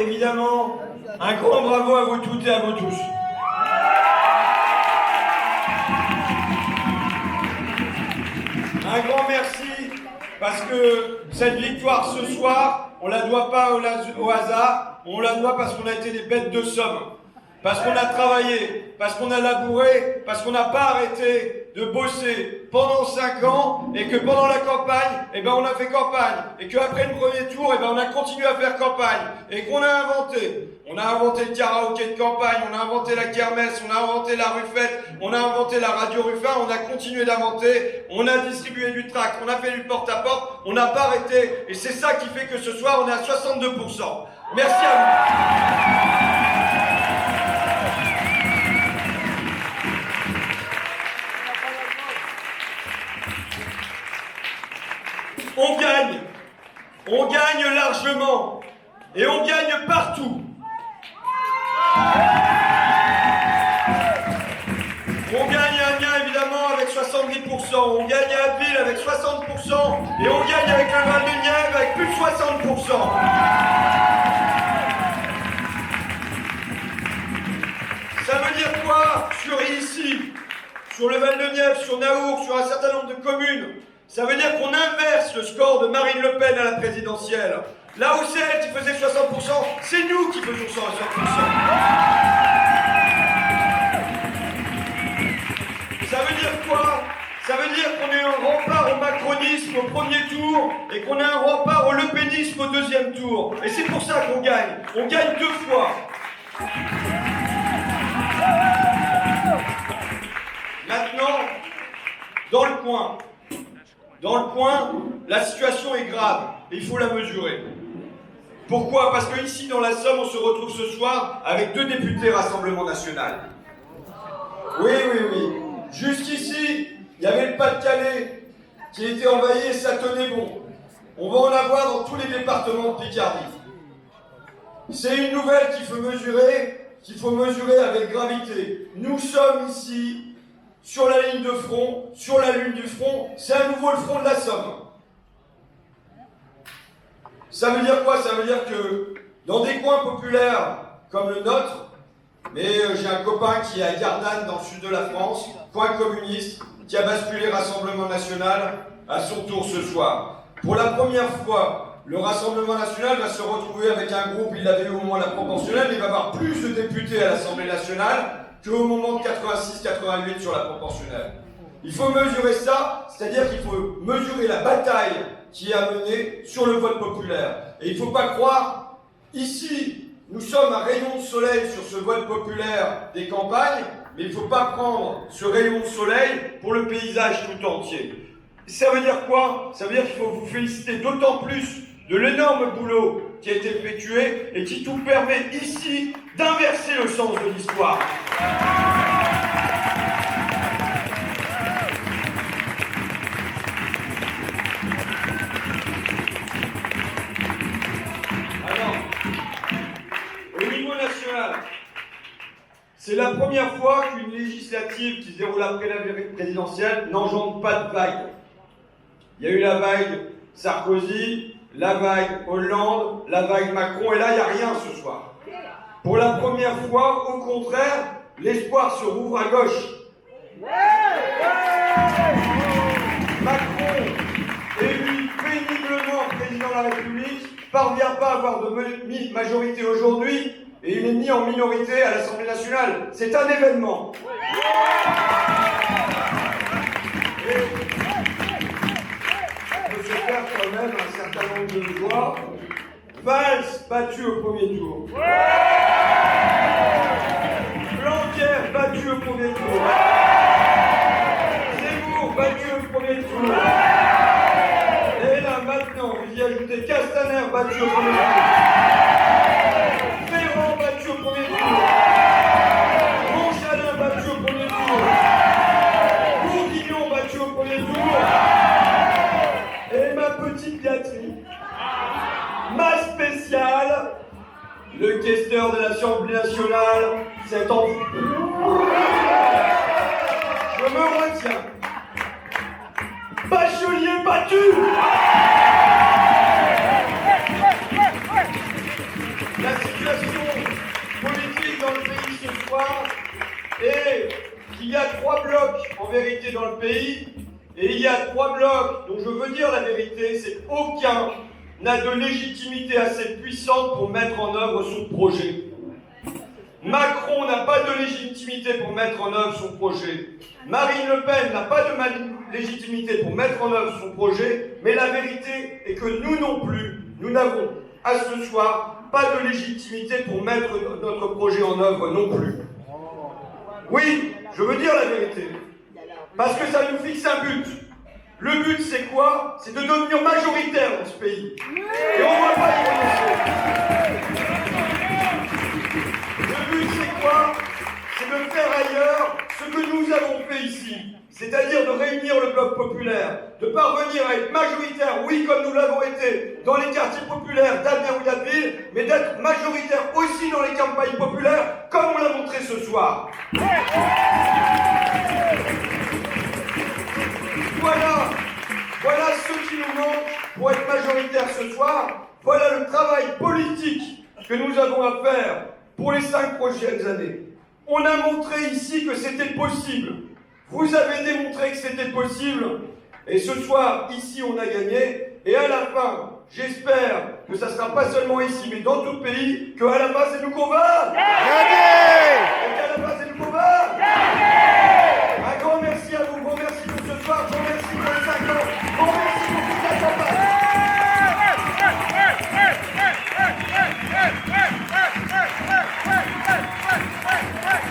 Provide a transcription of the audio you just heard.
évidemment, un grand bravo à vous toutes et à vous tous. Un grand merci, parce que cette victoire ce soir, on ne la doit pas au hasard, on la doit parce qu'on a été des bêtes de somme, parce qu'on a travaillé, parce qu'on a labouré, parce qu'on n'a pas arrêté de bosser pendant 5 ans, et que pendant la campagne, on a fait campagne, et qu'après le premier tour, on a continué à faire campagne, et qu'on a inventé. On a inventé le karaoké de campagne, on a inventé la kermesse, on a inventé la ruffette, on a inventé la radio Ruffin, on a continué d'inventer, on a distribué du tract, on a fait du porte-à-porte, on n'a pas arrêté, et c'est ça qui fait que ce soir, on est à 62%. Merci à vous. On gagne largement, et on gagne partout. On gagne à Amiens évidemment avec 70%, on gagne à Abbeville avec 60%, et on gagne avec le Val-de-Nièvre avec plus de 60%. Ça veut dire quoi sur le Val-de-Nièvre, sur Naour, sur un certain nombre de communes? Ça veut dire qu'on inverse le score de Marine Le Pen à la présidentielle. Là où c'est elle qui faisait 60%, c'est nous qui faisons 60%. Ça veut dire quoi? Ça veut dire qu'on est un rempart au macronisme au premier tour et qu'on a un rempart au lepénisme au deuxième tour. Et c'est pour ça qu'on gagne. On gagne 2 fois. Maintenant, dans le coin, la situation est grave et il faut la mesurer. Pourquoi? Parce qu'ici, dans la Somme, on se retrouve ce soir avec 2 députés Rassemblement National. Oui. Jusqu'ici, il y avait le Pas-de-Calais qui était envahi et ça tenait bon. On va en avoir dans tous les départements de Picardie. C'est une nouvelle qu'il faut mesurer avec gravité. Nous sommes ici, sur la ligne de front, c'est à nouveau le front de la Somme. Ça veut dire quoi? Ça veut dire que dans des coins populaires comme le nôtre, mais j'ai un copain qui est à Gardanne dans le sud de la France, coin communiste, qui a basculé Rassemblement National à son tour ce soir. Pour la première fois, le Rassemblement National va se retrouver avec un groupe, il avait eu au moins la proportionnelle, mais il va avoir plus de députés à l'Assemblée nationale qu'au moment de 86-88 sur la proportionnelle. Il faut mesurer ça, c'est-à-dire qu'il faut mesurer la bataille qui est à mener sur le vote populaire. Et il ne faut pas croire, ici, nous sommes un rayon de soleil sur ce vote populaire des campagnes, mais il ne faut pas prendre ce rayon de soleil pour le paysage tout entier. Ça veut dire quoi? Ça veut dire qu'il faut vous féliciter d'autant plus de l'énorme boulot qui a été effectué et qui tout permet ici d'inverser le sens de l'histoire. Alors, au niveau national, c'est la première fois qu'une législative qui se déroule après la présidentielle n'engendre pas de vague. Il y a eu la vague Sarkozy, la vague Hollande, la vague Macron, et là, il n'y a rien ce soir. Pour la première fois, au contraire, l'espoir se rouvre à gauche. Macron, élu péniblement président de la République, parvient pas à avoir de majorité aujourd'hui, et il est mis en minorité à l'Assemblée nationale. C'est un événement. Quand même un certain nombre de voix. Valls battu au premier tour. Blanquer battu au premier tour. Zemmour battu au premier tour. Et là maintenant, vous y ajoutez Castaner battu au premier tour. Ferrand battu au premier tour. Montchalin battu au premier tour. Bourguignon battu au premier tour. Et ma petite gâterie, ma spéciale, le questeur de l'Assemblée nationale, c'est en vous. Je me retiens. Bachelier battu. La situation politique dans le pays ce soir est qu'il y a 3 blocs en vérité dans le pays, et il y a 3 blocs dont je veux dire la vérité, c'est qu'aucun n'a de légitimité assez puissante pour mettre en œuvre son projet. Macron n'a pas de légitimité pour mettre en œuvre son projet. Marine Le Pen n'a pas de légitimité pour mettre en œuvre son projet, mais la vérité est que nous non plus, nous n'avons à ce soir pas de légitimité pour mettre notre projet en œuvre non plus. Oui, je veux dire la vérité, parce que ça nous fixe un but. Le but c'est quoi? C'est de devenir majoritaire dans ce pays. Et on ne va pas y renoncer. Le but c'est quoi? C'est de faire ailleurs ce que nous avons fait ici. C'est-à-dire de réunir le bloc populaire, de parvenir à être majoritaire, oui, comme nous l'avons été dans les quartiers populaires d'Amiens ou d'Abbeville, mais d'être majoritaire aussi dans les campagnes populaires, comme on l'a montré ce soir. Voilà ce qui nous manque pour être majoritaire ce soir. Voilà le travail politique que nous avons à faire pour les 5 prochaines années. On a montré ici que c'était possible. Vous avez démontré que c'était possible. Et ce soir, ici, on a gagné. Et à la fin, j'espère que ça ne sera pas seulement ici, mais dans tout le pays, qu'à la fin, c'est nous qu'on va.